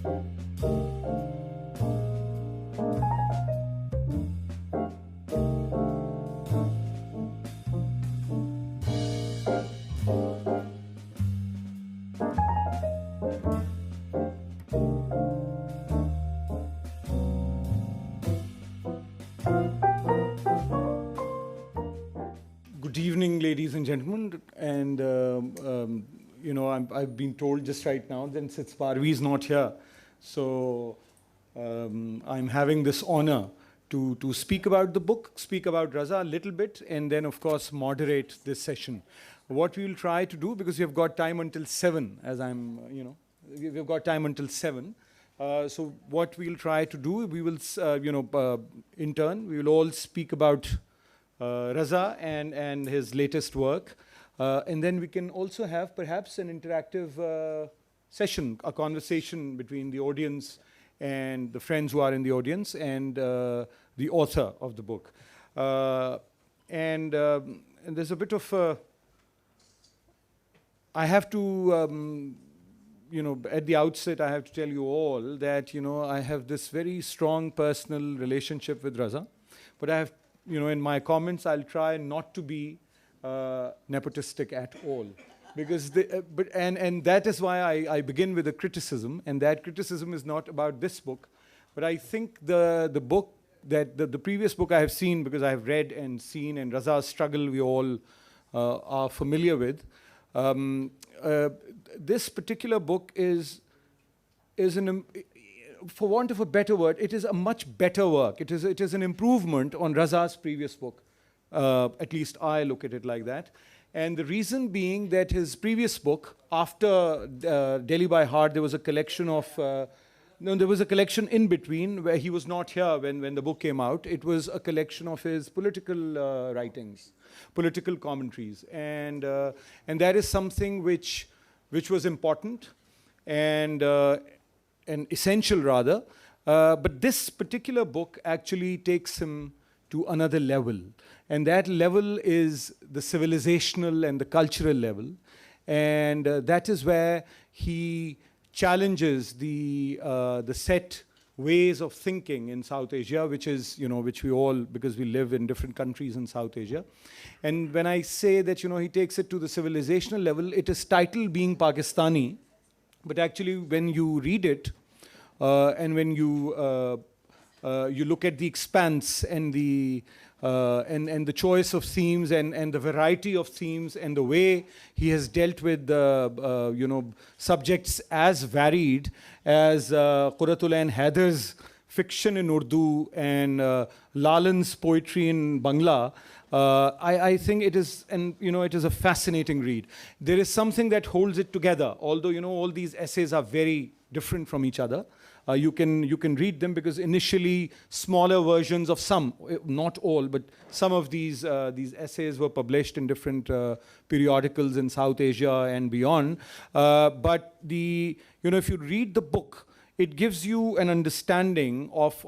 Good evening, ladies and gentlemen. And, I've been told just right now that since Parvi is not here, so I'm having this honor to speak about the book, speak about Raza a little bit, and then, of course, moderate this session. What we will try to do, because we've got time until 7, we've got time until 7. So what we'll try to do, we will, in turn, we will all speak about Raza and his latest work. And then we can also have perhaps an interactive session, a conversation between the audience and the friends who are in the audience and the author of the book. And there's a bit of, I have to, at the outset, I have to tell you all that, I have this very strong personal relationship with Raza. But I have, in my comments, I'll try not to be nepotistic at all. Because and that is why I begin with a criticism, and that criticism is not about this book. But I think the book, that the previous book I have seen, because I have read and seen, and Raza's struggle we all are familiar with. This particular book is for want of a better word, it is a much better work. It is an improvement on Raza's previous book. At least I look at it like that. And the reason being that his previous book, after Delhi by Heart, there was a collection of, there was a collection in between where he was not here when the book came out. It was a collection of his political writings, political commentaries. And that is something which was important and essential rather. But this particular book actually takes him to another level. And that level is the civilizational and the cultural level. And that is where he challenges the set ways of thinking in South Asia, which is, which we all, because we live in different countries in South Asia. And when I say that, he takes it to the civilizational level, it is titled being Pakistani. But actually, when you read it, and when you look at the expanse and the choice of themes and the variety of themes and the way he has dealt with subjects as varied as Qurratul Ain Haidar's fiction in Urdu and Lalan's poetry in Bangla, I think it is, it is a fascinating read. There is something that holds it together, although, all these essays are very different from each other. You can read them because initially smaller versions of some, not all, but some of these essays were published in different periodicals in South Asia and beyond. But if you read the book, it gives you an understanding of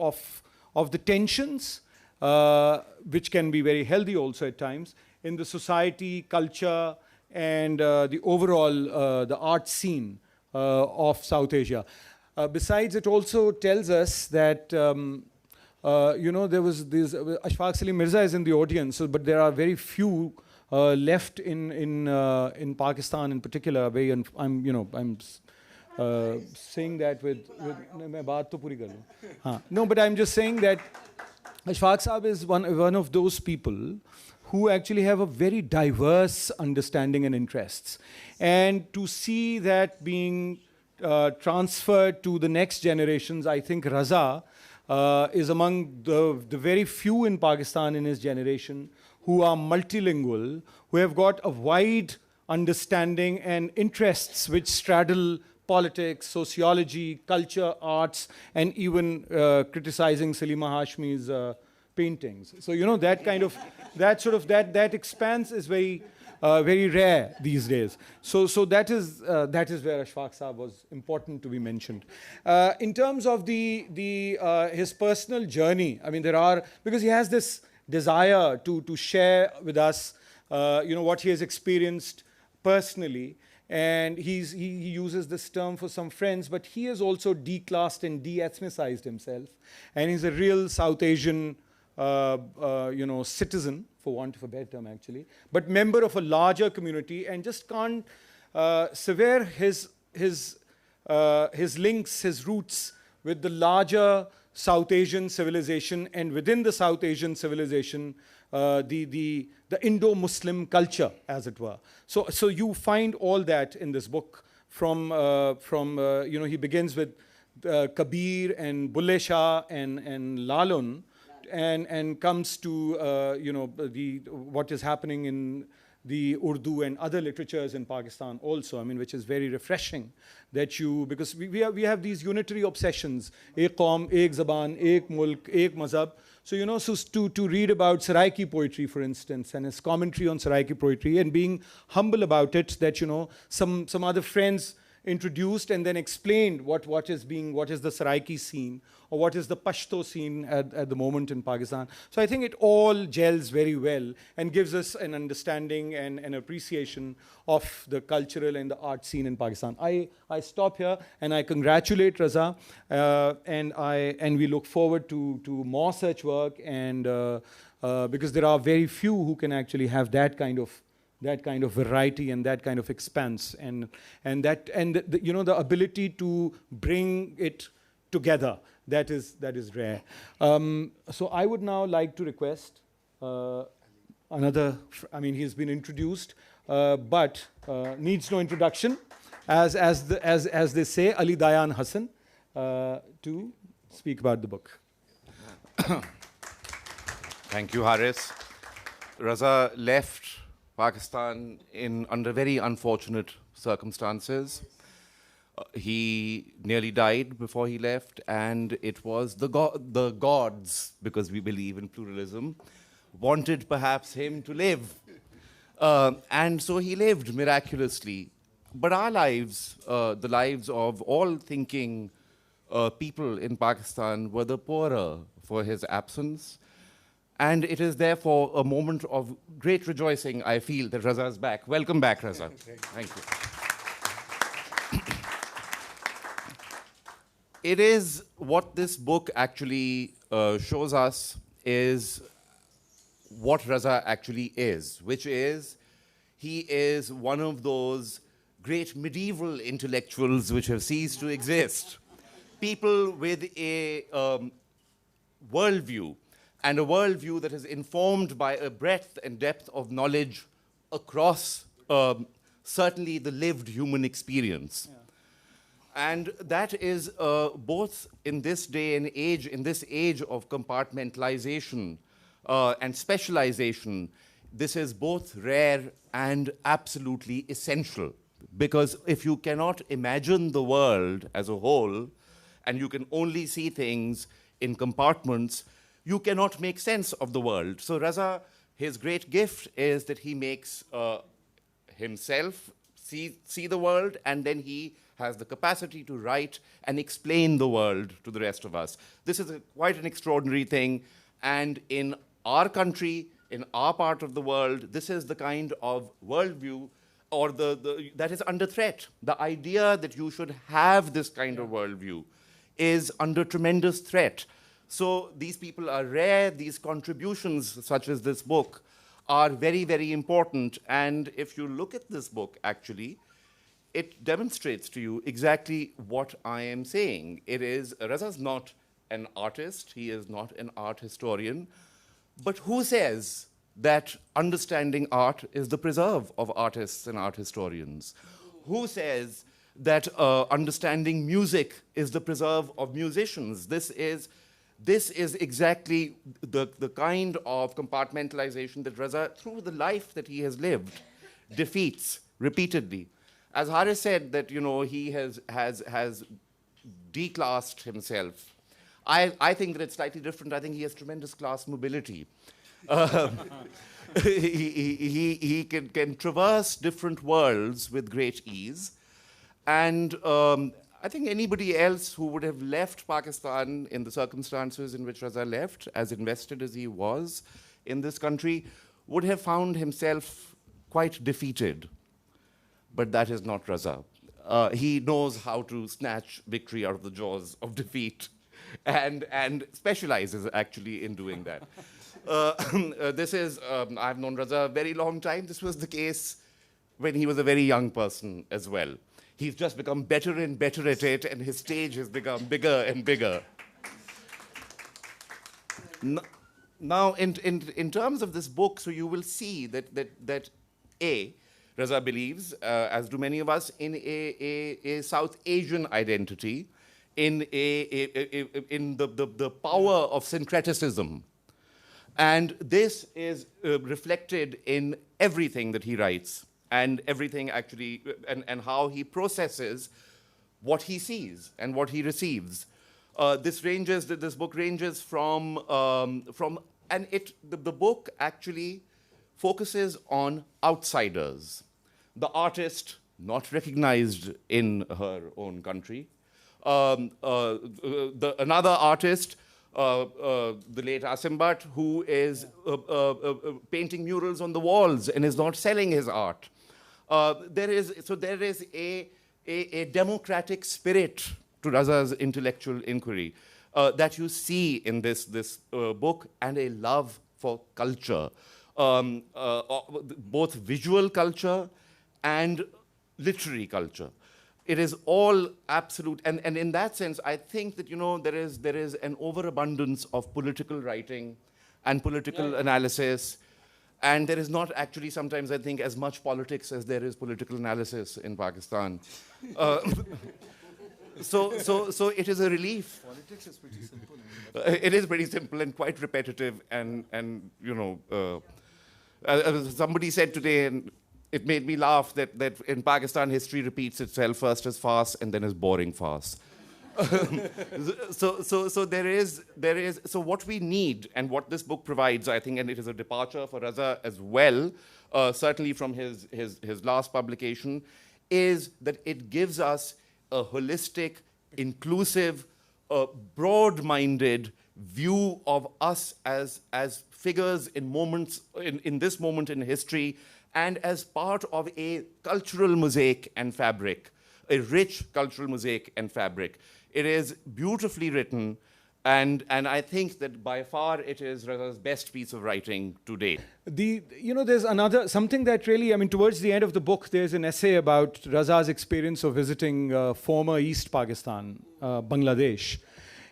the tensions, which can be very healthy also at times, in the society, culture, and the overall the art scene of South Asia. Besides, it also tells us that, there was this, Ashfaq Salim Mirza is in the audience, but there are very few left in Pakistan in particular. I'm saying that with no, but I'm just saying that Ashfaq Saab is one of those people who actually have a very diverse understanding and interests. And to see that being transferred to the next generations, I think Raza is among the very few in Pakistan in his generation who are multilingual, who have got a wide understanding and interests which straddle politics, sociology, culture, arts, and even criticizing Salima Hashmi's paintings. So, that expanse is very rare these days. So that is where Ashfaq Saab was important to be mentioned. In terms of his personal journey, I mean, because he has this desire to share with us, what he has experienced personally. and he uses this term for some friends, but he has also declassed and de-ethnicized himself, and he's a real South Asian, citizen, for want of a better term, actually, but member of a larger community, and just can't sever his links, his roots with the larger South Asian civilization, and within the South Asian civilization, the Indo-Muslim culture, as it were. So you find all that in this book. From he begins with Kabir and Bulle Shah and Lalun, and comes to what is happening in the Urdu and other literatures in Pakistan also, I mean, which is very refreshing that because we have these unitary obsessions, ek qaum, ek zaban, ek mulk, ek mazhab. So, to read about Saraiki poetry, for instance, and his commentary on Saraiki poetry, and being humble about it, that, some other friends introduced and then explained what is the Saraiki scene, or what is the Pashto scene at the moment in Pakistan. So I think it all gels very well and gives us an understanding and an appreciation of the cultural and the art scene in Pakistan. I stop here, and I congratulate Raza, and we look forward to more such work, and because there are very few who can actually have that kind of variety and that kind of expanse, and the ability to bring it together, that is rare. So I would now like to request he's been introduced, but needs no introduction, as they say, Ali Dayan Hassan, to speak about the book. Thank you, Haris. Raza left Pakistan under very unfortunate circumstances. He nearly died before he left, and it was the gods, because we believe in pluralism, wanted perhaps him to live. And so he lived miraculously. But our lives, the lives of all thinking people in Pakistan, were the poorer for his absence. And it is therefore a moment of great rejoicing, I feel, that Raza is back. Welcome back, Raza. Thank you. It is what this book actually shows us is what Raza actually is, which is he is one of those great medieval intellectuals which have ceased to exist. People with a worldview, and a worldview that is informed by a breadth and depth of knowledge across certainly the lived human experience. Yeah. And that is both in this day and age, in this age of compartmentalization and specialization, this is both rare and absolutely essential. Because if you cannot imagine the world as a whole, and you can only see things in compartments, you cannot make sense of the world. So Raza, his great gift is that he makes himself see the world, and then he has the capacity to write and explain the world to the rest of us. This is quite an extraordinary thing, and in our country, in our part of the world, this is the kind of worldview or that is under threat. The idea that you should have this kind of worldview is under tremendous threat. So these people are rare. These contributions, such as this book, are very, very important. And if you look at this book, actually, it demonstrates to you exactly what I am saying. Raza's not an artist. He is not an art historian. But who says that understanding art is the preserve of artists and art historians? Who says that understanding music is the preserve of musicians? This is exactly the kind of compartmentalization that Raza, through the life that he has lived, defeats repeatedly. As Haris said, that he has declassed himself. I think that it's slightly different. I think he has tremendous class mobility. He can traverse different worlds with great ease, and I think anybody else who would have left Pakistan in the circumstances in which Raza left, as invested as he was in this country, would have found himself quite defeated. but that is not Raza. He knows how to snatch victory out of the jaws of defeat, and specializes actually in doing that. I've known Raza a very long time. This was the case when he was a very young person as well. He's just become better and better at it, and his stage has become bigger and bigger. Now, in terms of this book, so you will see that Raza believes, as do many of us, in a South Asian identity, in the power of syncretism. And this is reflected in everything that he writes, and everything actually, and how he processes what he sees and what he receives. This book ranges from the book actually focuses on outsiders, the artist not recognized in her own country, another artist, the late Asim Bhatt, who is painting murals on the walls and is not selling his art. There is a democratic spirit to Raza's intellectual inquiry that you see in this book, and a love for culture, both visual culture and literary culture. It is all absolute, and in that sense, I think that there is an overabundance of political writing and political analysis, and there is not actually sometimes, I think, as much politics as there is political analysis in Pakistan. So it is a relief. Politics is pretty simple. It is pretty simple and quite repetitive, and somebody said today, and it made me laugh, that in Pakistan history repeats itself, first as farce and then as boring farce. So there is so what we need, and what this book provides, I think, and it is a departure for Raza as well, certainly from his last publication, is that it gives us a holistic, inclusive, broad-minded view of us as figures in moments in this moment in history, and as part of a cultural mosaic and fabric, a rich cultural mosaic and fabric. It is beautifully written, and I think that by far it is Raza's best piece of writing to date. There's something that really, towards the end of the book, there's an essay about Raza's experience of visiting former East Pakistan, Bangladesh.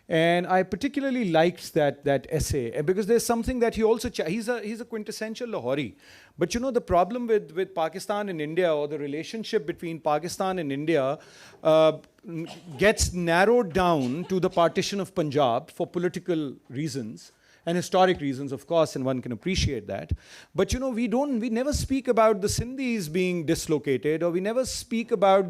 And I particularly liked that essay, because there's something that he also, he's a quintessential Lahori. But the problem with Pakistan and India, or the relationship between Pakistan and India, gets narrowed down to the partition of Punjab for political reasons and historic reasons, of course, and one can appreciate that. But we never speak about the Sindhis being dislocated, or we never speak about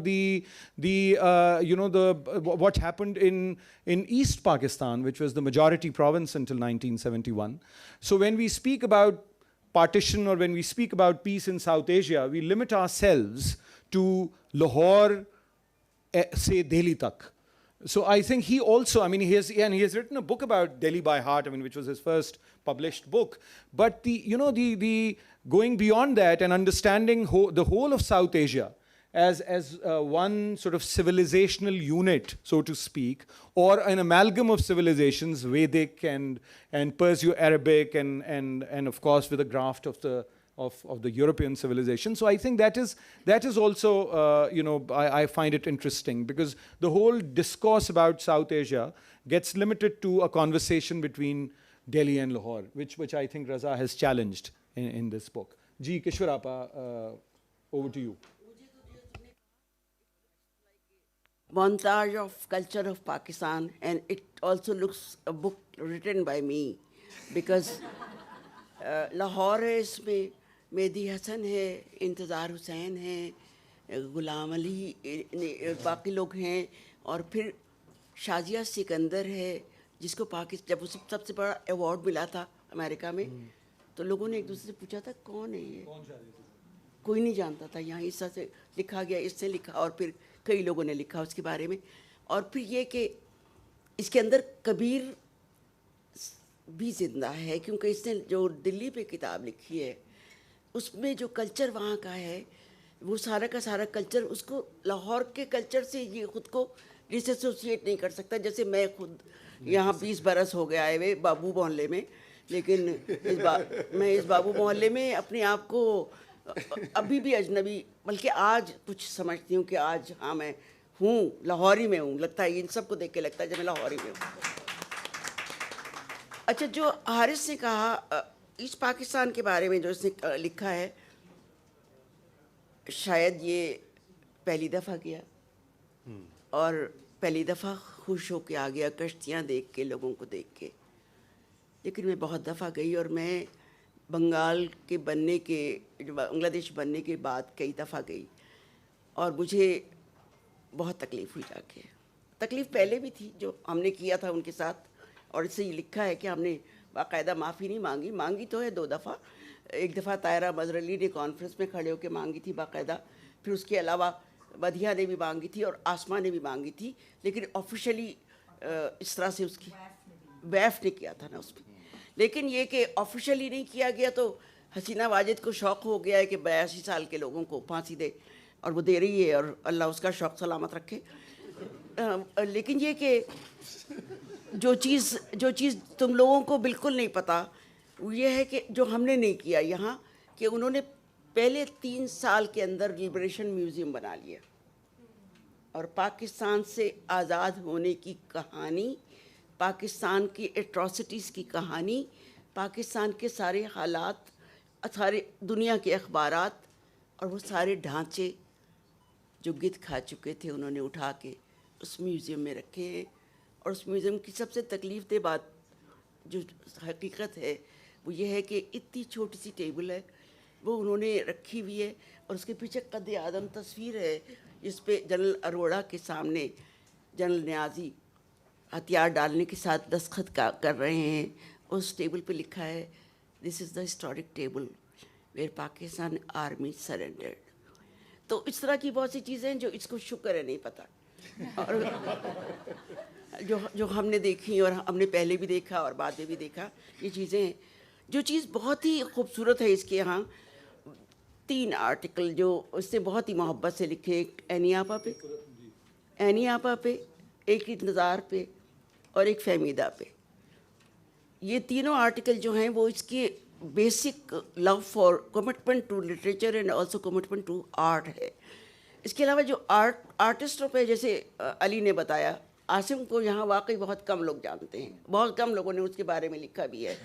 what happened in East Pakistan, which was the majority province until 1971. So when we speak about partition, or when we speak about peace in South Asia, we limit ourselves to Lahore, say Delhi tak. So I think he also, he has written a book about Delhi by heart, which was his first published book. But the going beyond that and understanding the whole of South Asia as one sort of civilizational unit, so to speak, or an amalgam of civilizations, Vedic and Perso-Arabic, and of course with a graft of the European civilization. So I think that is also, I find it interesting, because the whole discourse about South Asia gets limited to a conversation between Delhi and Lahore, which I think Raza has challenged in this book. Ji, Kishwarappa, over to you. Montage of culture of Pakistan, and it also looks a book written by me, because Lahore है, इसमें मेहदी हसन है, इंतज़ार हुसैन है, गुलाम अली, बाकी लोग हैं, और फिर शाजिया सिकंदर है, जिसको जब उसे सबसे बड़ा अवार्ड मिला था अमेरिका में, तो लोगों ने एक दूसरे से पूछा था कौन है ये, कोई नहीं जानता था, यहाँ इस से लिखा गया, इससे लिखा, और फिर कई लोगों ने लिखा उसके बारे में. और फिर ये कि इसके अंदर कबीर भी जिंदा है, क्योंकि इसने जो दिल्ली पे किताब लिखी है उसमें जो कल्चर वहाँ का है, وہ سارا کا سارا کلچر اس کو لاہور کے کلچر سے یہ خود کو ڈس ایسوسیٹ نہیں کر سکتا. جیسے میں خود یہاں 20 برس ہو گیا آئے ہوئے بابو محلے میں, لیکن میں اس بابو محلے میں اپنے آپ کو ابھی بھی اجنبی, بلکہ آج کچھ سمجھتی ہوں کہ آج ہاں میں ہوں لاہوری میں ہوں. لگتا ہے ان سب کو دیکھ کے لگتا ہے جب میں لاہوری میں ہوں. اچھا, جو حارث نے کہا ایسٹ پاکستان کے بارے میں جو اس نے لکھا ہے, شاید یہ پہلی دفعہ کیا اور پہلی دفعہ خوش ہو کے آ گیا کشتیاں دیکھ کے, لوگوں کو دیکھ کے. لیکن میں بہت دفعہ گئی اور میں بنگال کے بننے کے, بنگلہ دیش بننے کے بعد کئی دفعہ گئی اور مجھے بہت تکلیف ہوئی جا کے. تکلیف پہلے بھی تھی جو ہم نے کیا تھا ان کے ساتھ, اور اس سے یہ لکھا ہے کہ ہم نے باقاعدہ معافی نہیں مانگی. مانگی تو ہے 2 دفعہ. ایک دفعہ طاہرہ مظہر علی نے کانفرنس میں کھڑے ہو کے مانگی تھی باقاعدہ, پھر اس کے علاوہ بدھیا نے بھی مانگی تھی اور آسما نے بھی مانگی تھی, لیکن آفیشلی اس طرح سے اس کی ویف نے کیا تھا نا اس میں. لیکن یہ کہ آفیشلی نہیں کیا گیا تو حسینہ واجد کو شوق ہو گیا ہے کہ 82 سال کے لوگوں کو پھانسی دے, اور وہ دے رہی ہے, اور اللہ اس کا شوق سلامت رکھے. لیکن یہ کہ جو چیز تم لوگوں کو بالکل نہیں پتہ وہ یہ ہے کہ جو ہم نے نہیں کیا یہاں, کہ انہوں نے پہلے 3 سال کے اندر لبریشن میوزیم بنا لیا, اور پاکستان سے آزاد ہونے کی کہانی, پاکستان کی ایٹراسٹیز کی کہانی, پاکستان کے سارے حالات, سارے دنیا کے اخبارات اور وہ سارے ڈھانچے جو گدھ کھا چکے تھے انہوں نے اٹھا کے اس میوزیم میں رکھے ہیں. اور اس میوزیم کی سب سے تکلیف دہ بات جو حقیقت ہے وہ یہ ہے کہ اتنی چھوٹی سی ٹیبل ہے وہ انہوں نے رکھی ہوئی ہے, اور اس کے پیچھے قد اعظم تصویر ہے جس پہ جنرل اروڑا کے سامنے جنرل نیازی ہتھیار ڈالنے کے ساتھ دستخط کر رہے ہیں. اس ٹیبل پہ لکھا ہے this is the historic table where Pakistan army surrendered. تو اس طرح کی بہت سی چیزیں ہیں جو اس کو شکر ہے نہیں پتہ, اور جو ہم نے دیکھی اور ہم نے پہلے بھی دیکھا اور بعد میں بھی دیکھا یہ چیزیں ہیں. جو چیز بہت ہی خوبصورت ہے اس کے یہاں 3 آرٹیکل جو اس نے بہت ہی محبت سے لکھے, ایک اینی آپا پہ, ایک انتظار پہ اور ایک فہمیدہ پہ. یہ تینوں آرٹیکل جو ہیں وہ اس کے basic love for commitment to literature and also commitment to art ہے. اس کے علاوہ جو آرٹسٹوں پہ جیسے علی نے بتایا, عاصم کو یہاں واقعی بہت کم لوگ جانتے ہیں, بہت کم لوگوں نے اس کے بارے میں لکھا بھی ہے.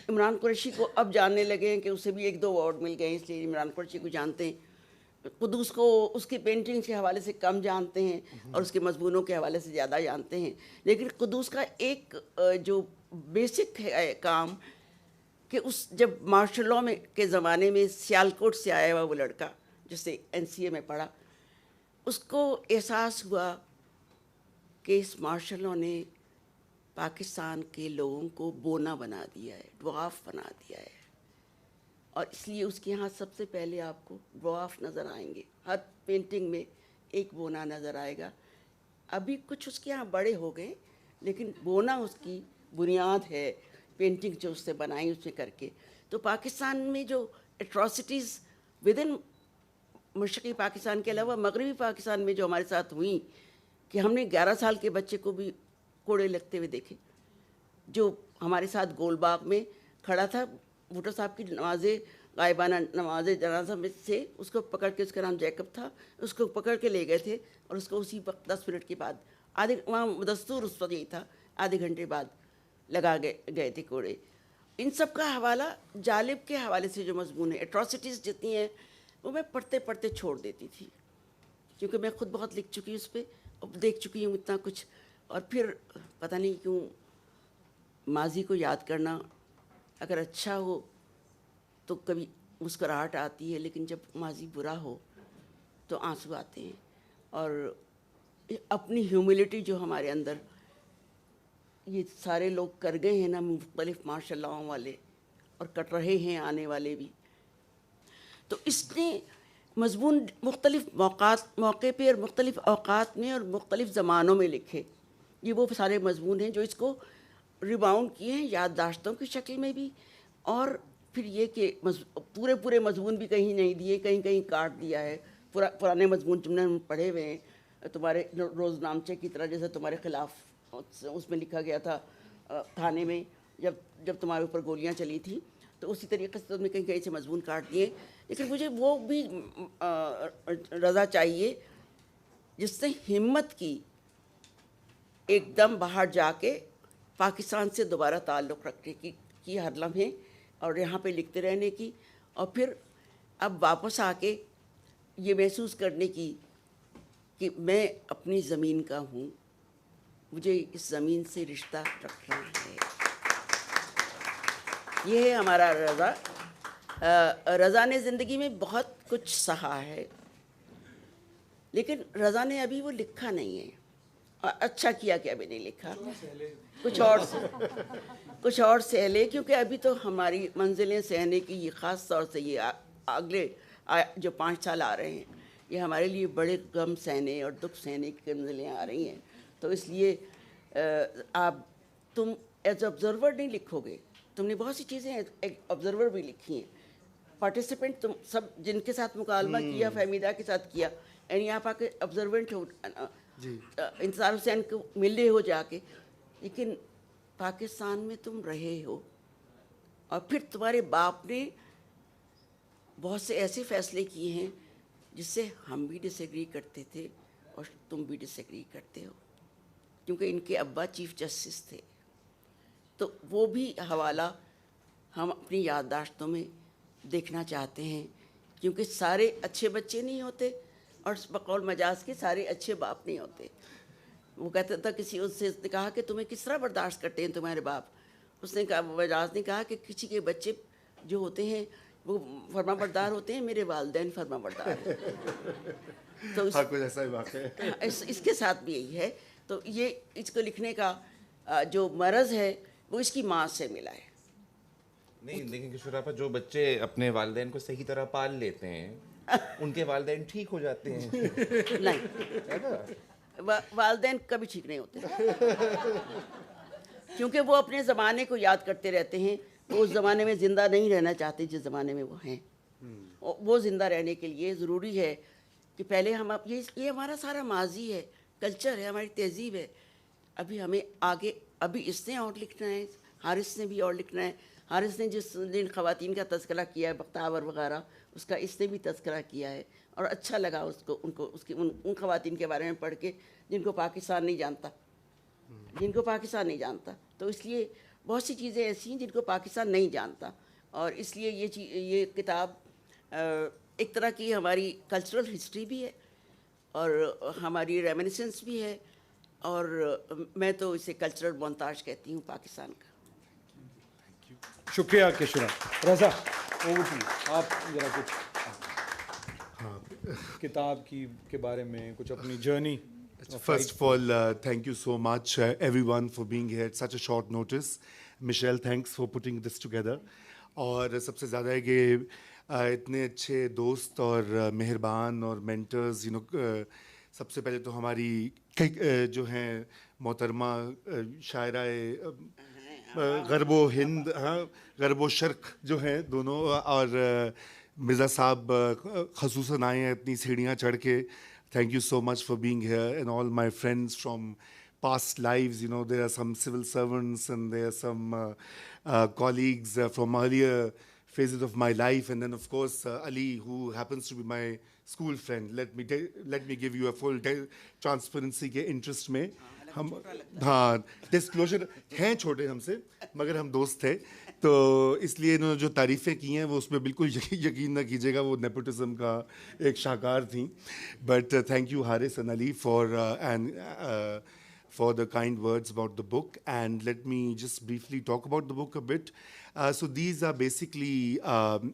عمران قریشی کو اب جاننے لگے ہیں کہ اسے بھی 1-2 ایوارڈ مل گئے ہیں, اس لیے عمران قریشی کو جانتے ہیں. قدوس کو اس کی پینٹنگ کے حوالے سے کم جانتے ہیں اور اس کے مضمونوں کے حوالے سے زیادہ جانتے ہیں. لیکن قدوس کا ایک جو بیسک ہے کام کہ اس جب مارشل لاء میں کے زمانے میں سیالکوٹ سے آیا ہوا وہ لڑکا جسے NCA میں پڑھا, اس کو احساس ہوا کہ اس مارشل لاء نے پاکستان کے لوگوں کو بونا بنا دیا ہے, ڈوارف بنا دیا ہے. اور اس لیے اس کے یہاں سب سے پہلے آپ کو ڈوارف نظر آئیں گے, ہر پینٹنگ میں ایک بونا نظر آئے گا. ابھی کچھ اس کے یہاں بڑے ہو گئے لیکن بونا اس کی بنیاد ہے, پینٹنگ جو اس سے بنائی اس میں کر کے. تو پاکستان میں جو ایٹراسٹیز ود ان مشرقی پاکستان کے علاوہ مغربی پاکستان میں جو ہمارے ساتھ ہوئیں, کہ ہم نے 11 سال کے بچے کو بھی کوڑے لگتے ہوئے دیکھے جو ہمارے ساتھ گول باغ میں کھڑا تھا. بھٹو صاحب کی نماز غائبانہ نماز جنازہ میں سے اس کو پکڑ کے, اس کا نام جیکب تھا, اس کو پکڑ کے لے گئے تھے اور اس کو اسی وقت 10 منٹ کے بعد وہاں دستور اس وقت یہی تھا, آدھے گھنٹے بعد لگا گئے تھے کوڑے. ان سب کا حوالہ جالب کے حوالے سے جو مضمون ہے, ایٹراسٹیز جتنی ہیں وہ میں پڑھتے چھوڑ دیتی تھی, کیونکہ میں خود بہت لکھ چکی ہوں اس پہ, دیکھ چکی ہوں اتنا کچھ. اور پھر پتہ نہیں کیوں ماضی کو یاد کرنا اگر اچھا ہو تو کبھی مسکراہٹ آتی ہے, لیکن جب ماضی برا ہو تو آنسو آتے ہیں. اور اپنی ہیوملٹی جو ہمارے اندر یہ سارے لوگ کر گئے ہیں نا, مختلف ماشاء اللہ والے, اور کر رہے ہیں آنے والے بھی. تو اس نے مضمون مختلف موقع پہ اور مختلف اوقات میں اور مختلف زمانوں میں لکھے. یہ وہ سارے مضمون ہیں جو اس کو ریباؤنڈ کیے ہیں یادداشتوں کی شکل میں بھی, اور پھر یہ کہ پورے مضمون بھی کہیں نہیں دیے, کہیں کہیں کاٹ دیا ہے, पुराने मजमून तुमने पढ़े हुए हैं, तुम्हारे रोज़नामचे की तरह, जैसे तुम्हारे खिलाफ उसमें लिखा गया था थाने में जब तुम्हारे ऊपर गोलियां चली थी, तो उसी तरीके से तुमने कहीं कहीं से मजमून काट दिए. लेकिन मुझे वो भी रज़ा चाहिए जिसने हिम्मत की एकदम बाहर जाके पाकिस्तान से दोबारा ताल्लुक़ रखने की हर लम्हे और यहाँ पे लिखते रहने की, और फिर अब वापस आके ये महसूस करने की कि मैं अपनी ज़मीन का हूँ, मुझे इस ज़मीन से रिश्ता रखना है. ये है हमारा रज़ा. रज़ा ने ज़िंदगी में बहुत कुछ सहा है, लेकिन रज़ा ने अभी वो लिखा नहीं है. और अच्छा किया कि अभी नहीं लिखा, कुछ और सहले, क्योंकि अभी तो हमारी मंजिलें सहने की ये ख़ास तौर से ये अगले जो 5 साल आ रहे हैं, ये हमारे लिए बड़े गम सहने और दुख सहने की मंजिलें आ रही हैं. तो इसलिए तुम एज ऑब्जर्वर नहीं लिखोगे, तुमने बहुत सी चीज़ें एक ऑब्जर्वर भी लिखी हैं. पार्टिसिपेंट तुम सब जिनके साथ मुकालमा किया, फहमीदा के साथ किया, यानी यहाँ आके ऑब्जर्वेंट हो, इंतज़ार हुसैन को मिले हो जाके, लेकिन पाकिस्तान में तुम रहे हो. और फिर तुम्हारे बाप ने बहुत से ऐसे फैसले किए हैं जिससे हम भी डिसएग्री करते थे और तुम भी डिसएग्री करते हो, क्योंकि इनके अब्बा चीफ जस्टिस थे. तो वो भी हवाला हम अपनी याददाश्तों में देखना चाहते हैं, क्योंकि सारे अच्छे बच्चे नहीं होते और बकौल मजाज के सारे अच्छे बाप नहीं होते. वो कहता था, किसी उससे कहा कि तुम्हें किस तरह बर्दाश्त करते हैं तुम्हारे बाप. उसने कहा, मजाज ने कहा कि किसी के बच्चे जो होते हैं वो फर्माबरदार होते हैं, मेरे वालिदैन फर्माबरदार हैं. तो कुछ ऐसा ही वाक़ है. इसके साथ भी यही है. तो ये इसको लिखने का जो मरज़ है वो इसकी माँ से मिला है. नहीं, लेकिन किशोर आपा, जो बच्चे अपने वालिदैन को सही तरह पाल लेते हैं उनके वालिदैन ठीक हो जाते हैं. नहीं, वालिदैन कभी ठीक नहीं होते, क्योंकि वो अपने ज़माने को याद करते रहते हैं. वो उस ज़माने में ज़िंदा नहीं रहना चाहते जिस ज़माने में वो हैं. वो ज़िंदा रहने के लिए ज़रूरी है कि पहले हम ये हमारा सारा माजी है, कल्चर है, हमारी तहज़ीब है. अभी हमें आगे, अभी इसने और लिखना है, हारिस ने भी और लिखना है. हारिस ने जिन ख़वातीन का तज़किरा किया है, बख्तावर वगैरह, उसका इसने भी तज़किरा किया है, और अच्छा लगा उसको, उनको उसकी उन ख़वातीन के बारे में पढ़ के जिनको पाकिस्तान नहीं जानता. तो इसलिए बहुत सी चीज़ें ऐसी हैं जिनको पाकिस्तान नहीं जानता, और इसलिए ये किताब एक तरह की हमारी कल्चरल हिस्ट्री भी है और हमारी रेमिनिसेंस भी है, और मैं तो इसे कल्चरल मोन्ताज कहती हूँ पाकिस्तान का. शुक्रिया किशोर. रज़ा, ओवर टू यू. आप जरा कुछ किताब के बारे में कुछ अपनी journey. First of all, thank you so much, everyone, for being here at such a short notice. Michelle, thanks for putting this together. और सबसे ज़्यादा है कि इतने अच्छे दोस्त और मेहरबान और मेंटर्स, सबसे पहले तो हमारी जो हैं मोहतरमा शायरा गरबो हिंद, गरबो शर्क जो हैं दोनों, और मिर्ज़ा साहब खसूसन आए हैं इतनी सीढ़ियाँ चढ़ के. Thank you so much for being here, and all my friends from past lives. There are some civil servants and there are some colleagues from earlier phases of my life, and then of course Ali, who happens to be my school friend. Let me give you a full transparency के interest में. हम disclosure हैं छोटे हमसे, मगर हम दोस्त थे, तो इसलिए इन्होंने जो तारीफ़ें की हैं वो उसमें बिल्कुल यकीन ना कीजिएगा, वो नेपोटिज्म का एक शाहकार थी. But thank you Haris and Ali for the kind words about the book, and let me just briefly talk about the book a bit. So these are basically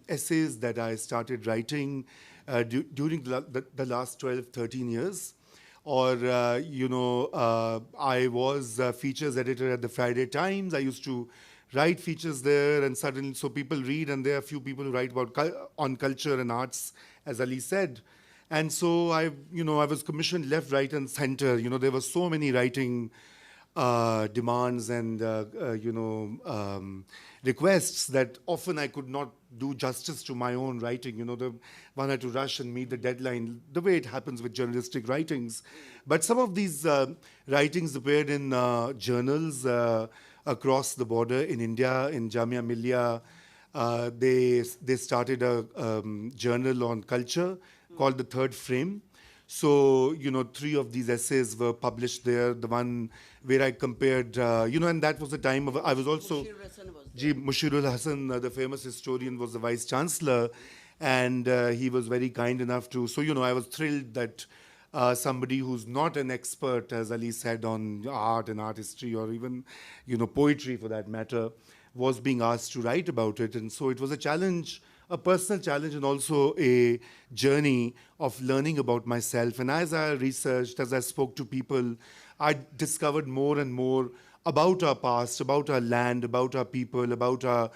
essays that I started writing during the last 12-13 years. Or, I was a features editor at the Friday Times. I used to write features there, and suddenly, so people read, and there are a few people who write on culture and arts, as Ali said. And so I was commissioned left, right, and center. There were so many writing demands and requests that often I could not do justice to my own writing. The one had to rush and meet the deadline, the way it happens with journalistic writings. But some of these writings appeared in journals across the border in India, in Jamia Millia. They started a journal on culture called The Third Frame. So, 3 of these essays were published there. The one where I compared, and that was the time of, I was also, Mushir Hassan was Ji, Mushirul Hassan, the famous historian, was the vice chancellor, and he was very kind enough to, so, I was thrilled that somebody who's not an expert, as Ali said, on art and art history, or even, poetry for that matter, was being asked to write about it. And so it was a challenge, a personal challenge, and also a journey of learning about myself. And as I researched, as I spoke to people, I discovered more and more about our past, about our land, about our people, about our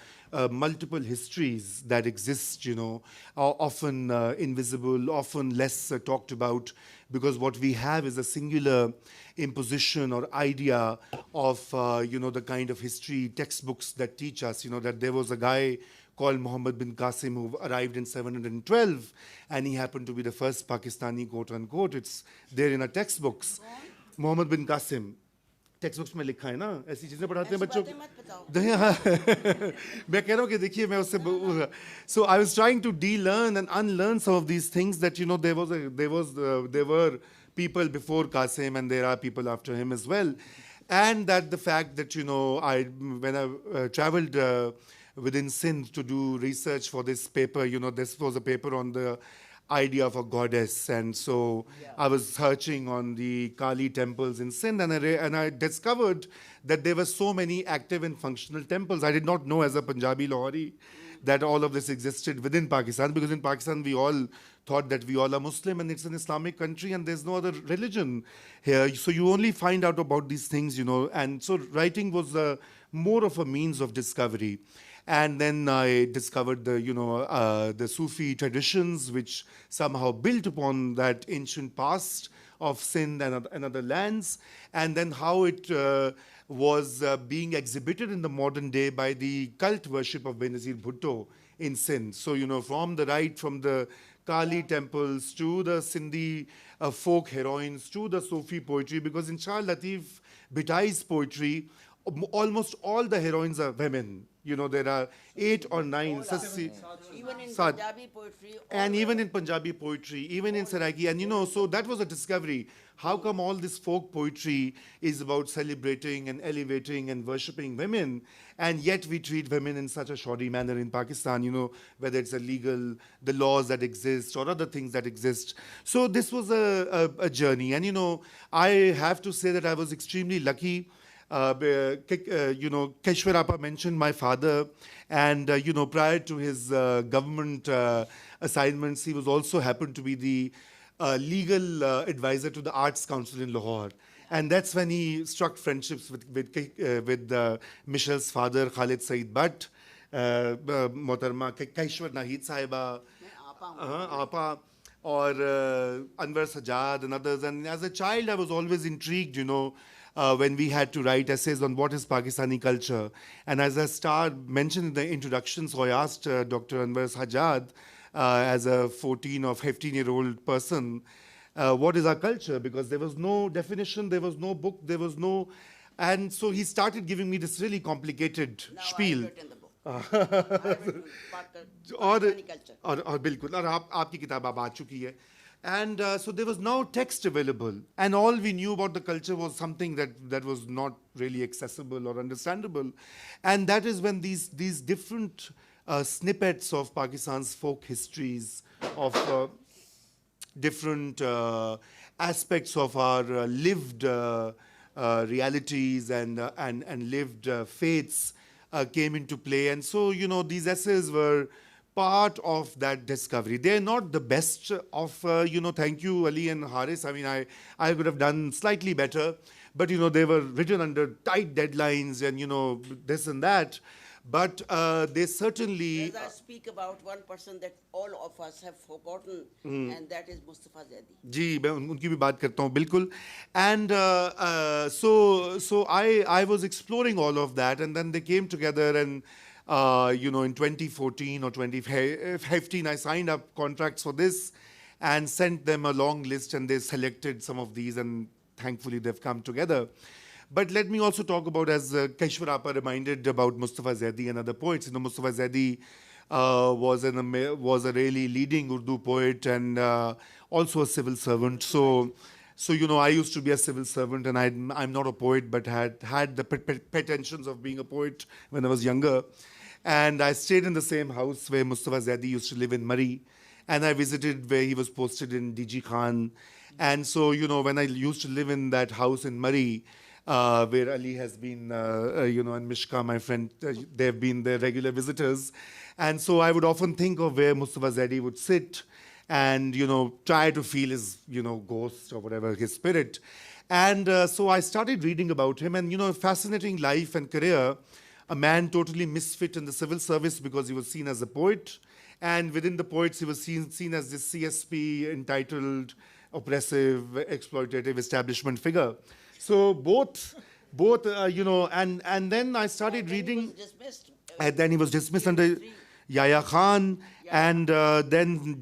multiple histories that exist, are often invisible, often less talked about, because what we have is a singular imposition or idea of, the kind of history textbooks that teach us, that there was a guy called Muhammad bin Qasim who arrived in 712, and he happened to be the first Pakistani, quote unquote. It's there in our textbooks. Muhammad bin Qasim. Text books में लिखा है ना, ऐसी चीजें पढ़ाते हैं बच्चों को. मैं कह रहा हूँ कि देखिए मैं उससे, so I was trying to de-learn and unlearn some of these things that there were people before Qasim and there are people after him as well, and that the fact that when I traveled within Sindh to do research for this paper, this was a paper on the idea of a goddess, and so I was searching on the Kali temples in Sindh, and I discovered that there were so many active and functional temples. I did not know as a Punjabi Lahori that all of this existed within Pakistan, because in Pakistan we all thought that we all are Muslim and it's an Islamic country and there's no other religion here. So you only find out about these things, and so writing was more of a means of discovery. And then I discovered the Sufi traditions, which somehow built upon that ancient past of Sindh and other lands, and then how it was being exhibited in the modern day by the cult worship of Benazir Bhutto in Sindh. So, from the Kali temples to the Sindhi folk heroines to the Sufi poetry, because in Shah Latif Bhitai's poetry, almost all the heroines are women. There are 8 or 9. even in Punjabi poetry. And even in Punjabi poetry, even in Saraiki. And so that was a discovery. How come all this folk poetry is about celebrating and elevating and worshipping women, and yet we treat women in such a shoddy manner in Pakistan, whether it's illegal, the laws that exist, or other things that exist. So this was a journey. And, I have to say that I was extremely lucky. Keshwarappa mentioned my father, and prior to his government assignments, he was also happened to be the legal advisor to the Arts Council in Lahore, and that's when he struck friendships with Michelle's father, Khalid Saeed Butt, Mohtarma Keshwar Nahid Sahiba, Apa, or Anwar Sajjad and others. And as a child, I was always intrigued, when we had to write essays on what is Pakistani culture. And as I mentioned in the introduction, so I asked Dr. Anwar Sajjad, as a 14 or 15-year-old person, what is our culture? Because there was no definition, there was no book, there was no... And so he started giving me this really complicated spiel. I have it in the book. Pakistani culture. और बिल्कुल और आपकी किताब अब आ चुकी है. And so there was no text available, and all we knew about the culture was something that was not really accessible or understandable. And that is when these different snippets of Pakistan's folk histories, of different aspects of our lived realities and lived faiths came into play. And so, these essays were part of that discovery. They're not the best of, thank you, Ali and Haris. I mean, I would have done slightly better, but, they were written under tight deadlines and, this and that. but they certainly. As I speak about one person that all of us have forgotten, and that is Mustafa Zaidi. جی میں ان کی بھی بات کرتا ہوں بالکل. And so I was exploring all of that, and then they came together, and in 2014 or 2015 I signed up contracts for this and sent them a long list, and they selected some of these, and thankfully they've come together. But let me also talk about, as Keshwar Appa reminded, about Mustafa Zaidi and other poets. Mustafa Zaidi was a really leading Urdu poet, and also a civil servant. So I used to be a civil servant, and I'm not a poet, but had the pretensions of being a poet when I was younger. And I stayed in the same house where Mustafa Zaidi used to live in Murray, and I visited where he was posted in DG Khan. And so, when I used to live in that house in Murray, where Ali has been, and Mishka, my friend, they've been the regular visitors. And so I would often think of where Mustafa Zaidi would sit and, try to feel his, ghost or whatever, his spirit. And so I started reading about him, and, fascinating life and career. A man totally misfit in the civil service because he was seen as a poet. And within the poets, he was seen as this CSP, entitled, oppressive, exploitative establishment figure. So both, and then I started reading. He was dismissed. And then he was dismissed under Yahya Khan, and then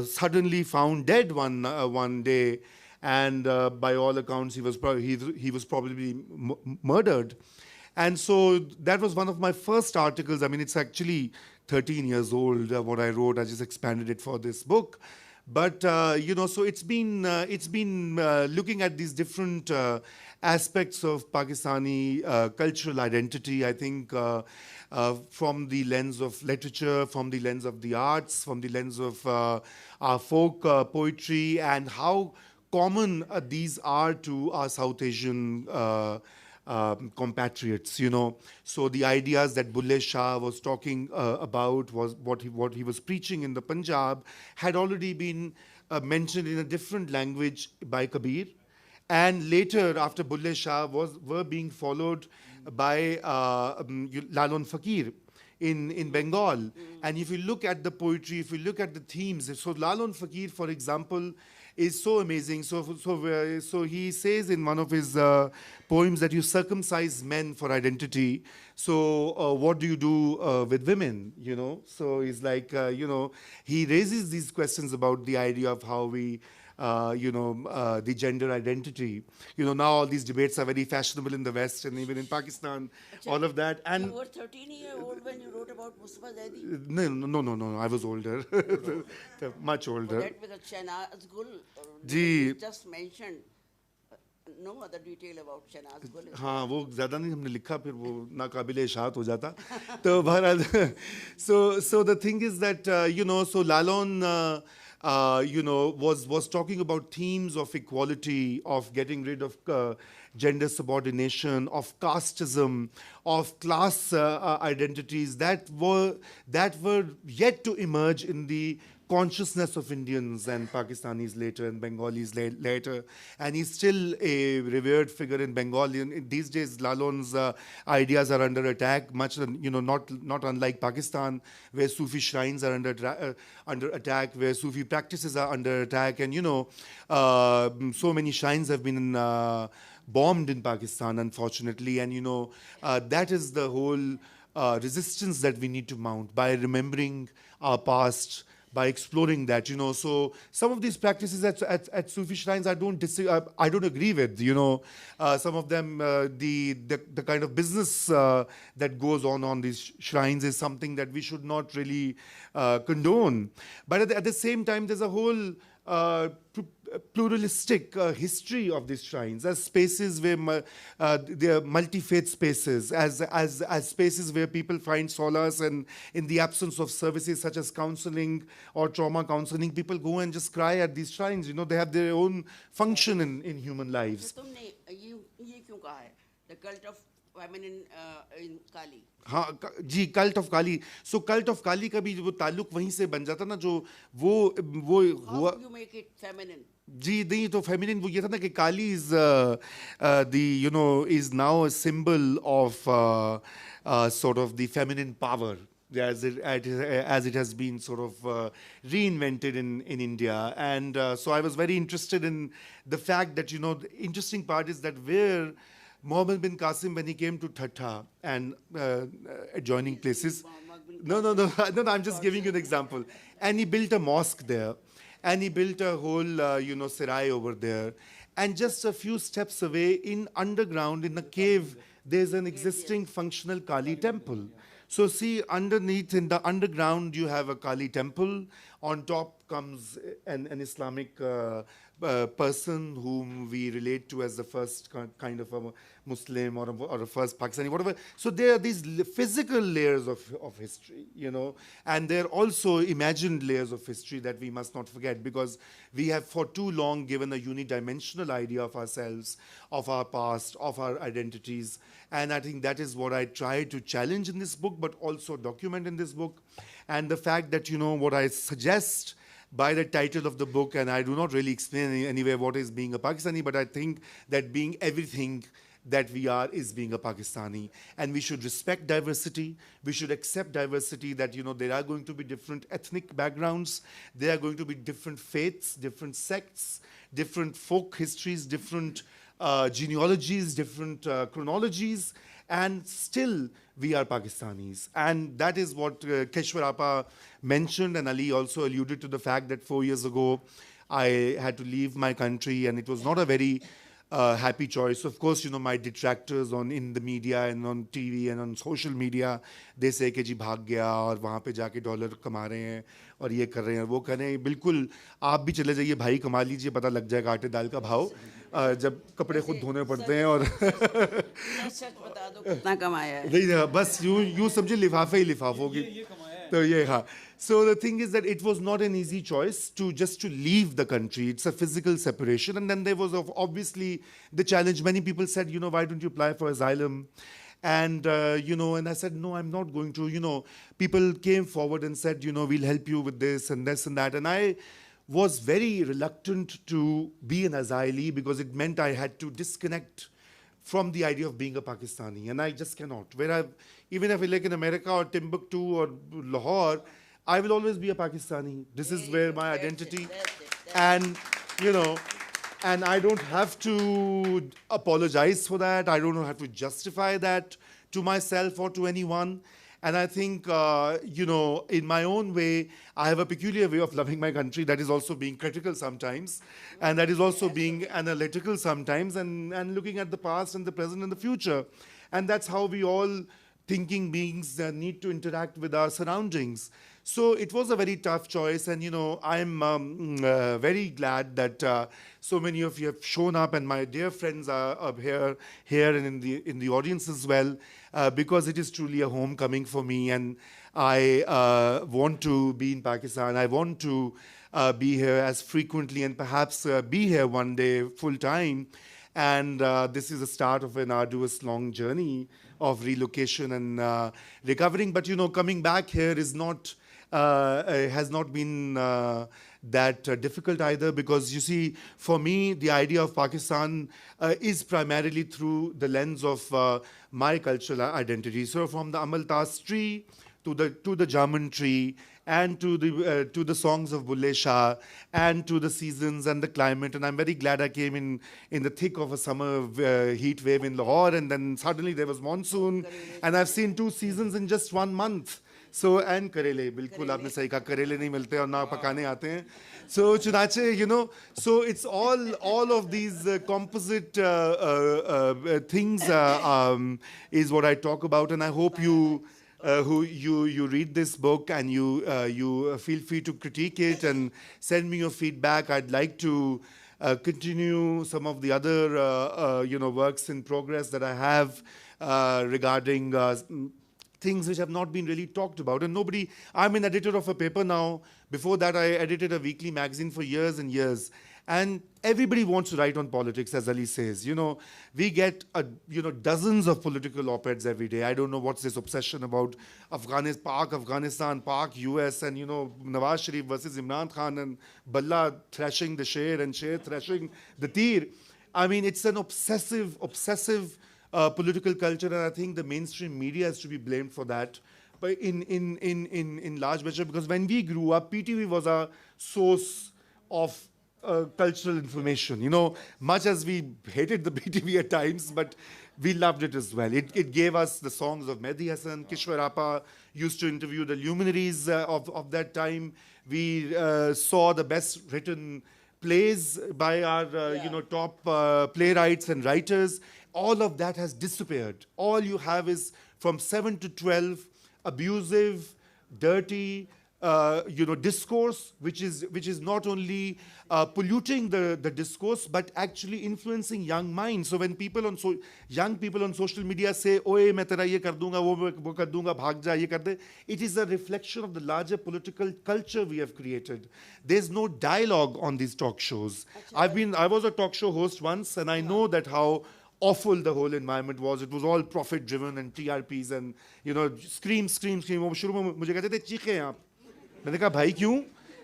suddenly found dead one day, and by all accounts he was probably murdered. And so that was one of my first articles. I mean, it's actually 13 years old, what I wrote. I just expanded it for this book. But, so it's been looking at these different aspects of Pakistani cultural identity, I think, from the lens of literature, from the lens of the arts, from the lens of our folk poetry, and how common these are to our South Asian compatriots, So the ideas that Bulle Shah was talking about, was what he was preaching in the Punjab, had already been mentioned in a different language by Kabir. And later, after Bulle Shah, were being followed by Lalon Fakir in Bengal. And if you look at the poetry, if you look at the themes, so Lalon Fakir, for example, is so amazing. So he says in one of his poems that you circumcise men for identity. So what do you do with women? So he's like, he raises these questions about the idea of how we, the gender identity. Now all these debates are very fashionable in the West and even in Pakistan, all of that. And you were 13-year-old when you wrote about Mustafa Zaidi? No, I was older, much older. That with Shahnaz Gul, G just mentioned, no other detail about Shahnaz Gul. ہاں وہ زیادہ نہیں ہم نے لکھا پھر وہ ناقابل اشاعت ہو جاتا تو بہرحال so the thing is that so Lalon was talking about themes of equality, of getting rid of gender subordination, of casteism, of class identities that were yet to emerge in the consciousness of Indians and Pakistanis later and Bengalis later. And he's still a revered figure in Bengal. In these days, Lalon's ideas are under attack, much, not unlike Pakistan, where Sufi shrines are under attack, where Sufi practices are under attack. And, so many shrines have been bombed in Pakistan, unfortunately. And, that is the whole resistance that we need to mount by remembering our past, by exploring that, So some of these practices at Sufi shrines I don't agree with, Some of them, the kind of business that goes on these shrines is something that we should not really condone. But at the same time, there's a whole pluralistic history of these shrines as spaces where they are multi-faith spaces, as spaces where people find solace, and in the absence of services such as counseling or trauma counseling, people go and just cry at these shrines. They have their own function in human lives. تم نے یہ کیوں کہا ہے the cult of feminine in Kali? ہاں جی, cult of Kali. So cult of Kali کا بھی وہ تعلق وہیں سے بن جاتا نا, جو وہ ہوا. How do you make it feminine? جی نہیں, تو فیمینن وہ یہ تھا نا کہ Kali is the is now a symbol of sort of the feminine power as it has been sort of reinvented in India. And so I was very interested in the fact that, the interesting part is that where Muhammad bin Qasim, when he came to Thatta and adjoining places, no, I'm just giving you an example. And he built a mosque there, and he built a whole, serai over there. And just a few steps away, in underground, in a cave, there's an existing functional Kali temple. So see, underneath in the underground, you have a Kali temple. On top comes an Islamic person whom we relate to as the first kind of a Muslim or a first Pakistani, whatever. So there are these physical layers of history, and there are also imagined layers of history that we must not forget, because we have for too long given a unidimensional idea of ourselves, of our past, of our identities. And I think that is what I try to challenge in this book, but also document in this book. And the fact that, what I suggest by the title of the book, and I do not really explain anywhere what is being a Pakistani, but I think that being everything that we are is being a Pakistani. And we should respect diversity. We should accept diversity, that, there are going to be different ethnic backgrounds. There are going to be different faiths, different sects, different folk histories, different genealogies, different chronologies, and still we are Pakistanis. And that is what Keshwar Appa mentioned, and Ali also alluded to the fact that 4 years ago I had to leave my country, and it was not a very happy choice. Of course, my detractors in the media and on TV and on social media, they say कि जी भाग गया और वहाँ पे जाके dollar कमा रहे हैं और ये कर रहे हैं वो कर रहे हैं. बिल्कुल आप भी चले जाइए भाई, कमा लीजिए, पता लग जाएगा आटे दाल का भाव जब कपड़े खुद धोने पड़ते हैं. और सच बता दो कितना कमाया है. नहीं, बस यूं समझे लिफाफे ही लिफाफों की. तो ये हाँ. So the thing is that it was not an easy choice to leave the country. It's a physical separation. And then there was obviously the challenge. Many people said, why don't you apply for asylum? And, and I said, no, I'm not going to. People came forward and said, we'll help you with this and this and that. And I was very reluctant to be an asylee, because it meant I had to disconnect from the idea of being a Pakistani. And I just cannot. Even if I live in America or Timbuktu or Lahore, I will always be a Pakistani. This is where my identity. And, and I don't have to apologize for that. I don't have to justify that to myself or to anyone. And I think, in my own way, I have a peculiar way of loving my country that is also being critical sometimes, and that is also being analytical sometimes, and looking at the past and the present and the future. And that's how we all thinking beings need to interact with our surroundings. So it was a very tough choice, and I'm very glad that so many of you have shown up, and my dear friends are up here and in the audience as well, because it is truly a homecoming for me, and I want to be in Pakistan. I want to be here as frequently, and perhaps be here one day full time. And this is the start of an arduous, long journey of relocation and recovering. But coming back here is not. Has not been that difficult either, because you see, for me, the idea of Pakistan is primarily through the lens of my cultural identity. So from the Amal Tas tree to the Jamun tree, and to the songs of Bulle Shah, and to the seasons and the climate. And I'm very glad I came in the thick of a summer heat wave in Lahore, and then suddenly there was monsoon, and I've seen 2 seasons in just 1 month. So, and karele, bilkul aapne sahi kaha, karele nahi milte aur na pakane aate hain. So, chunache, so it's all of these composite things is what I talk about, and I hope you read this book, and you feel free to critique it and send me your feedback. I'd like to continue some of the other works in progress that I have regarding things which have not been really talked about. And I'm an editor of a paper now. Before that, I edited a weekly magazine for years and years. And everybody wants to write on politics, as Ali says. We get dozens of political op-eds every day. I don't know what's this obsession about Afghanistan, Pak, US, and Nawaz Sharif versus Imran Khan, and Balla thrashing the Sher and Sher thrashing the Tir. I mean, it's an obsessive political culture, and I think the mainstream media is to be blamed for that. But in large measure, because when we grew up, PTV was a source of cultural information. You know, much as we hated the PTV at times, but we loved it as well. It gave us the songs of Mehdi Hasan. Kishwar Appa used to interview the luminaries of that time. We saw the best written plays by our top playwrights and writers. All of that has disappeared. All you have is from 7 to 12 abusive, dirty, discourse, which is not only polluting the discourse, but actually influencing young minds. So when young people on social media say, "Oye, main tera ye kar dunga, wo kar dunga, bhag ja, ye kar de," it is a reflection of the larger political culture we have created. There's no dialogue on these talk shows. I was a talk show host once, and I know that how awful the whole environment was. It was all profit driven and TRPs and scream. वो शुरू में मुझे कहते थे चीखें आप. मैंने कहा भाई क्यों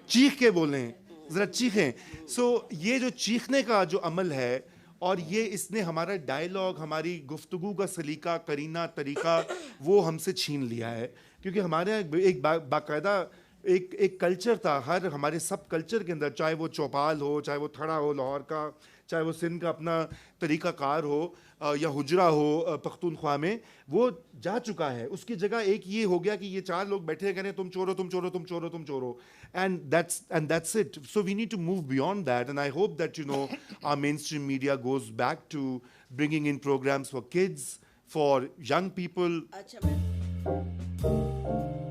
चीख के बोलें, जरा चीखें. सो ये जो चीखने का जो अमल है, और ये इसने हमारा डायलॉग, हमारी गुफ्तगू का सलीका, करीना, तरीका वो हमसे छीन लिया है. क्योंकि हमारे एक बाकायदा एक कल्चर था, हर हमारे सब कल्चर के अंदर, चाहे वो चौपाल हो, चाहे वो थड़ा हो लाहौर का, चाहे वो सिंध का अपना तरीक़ाकार हो, या हुजरा हो पख्तूनख्वा में, वो जा चुका है. उसकी जगह एक ये हो गया कि ये चार लोग बैठे करें तुम चोरो तुम चोरो तुम चोरो तुम चोरो, and that's it. So we need to move beyond that, and I hope that our mainstream media goes back to bringing in programs for kids, for young people. अच्छा मैं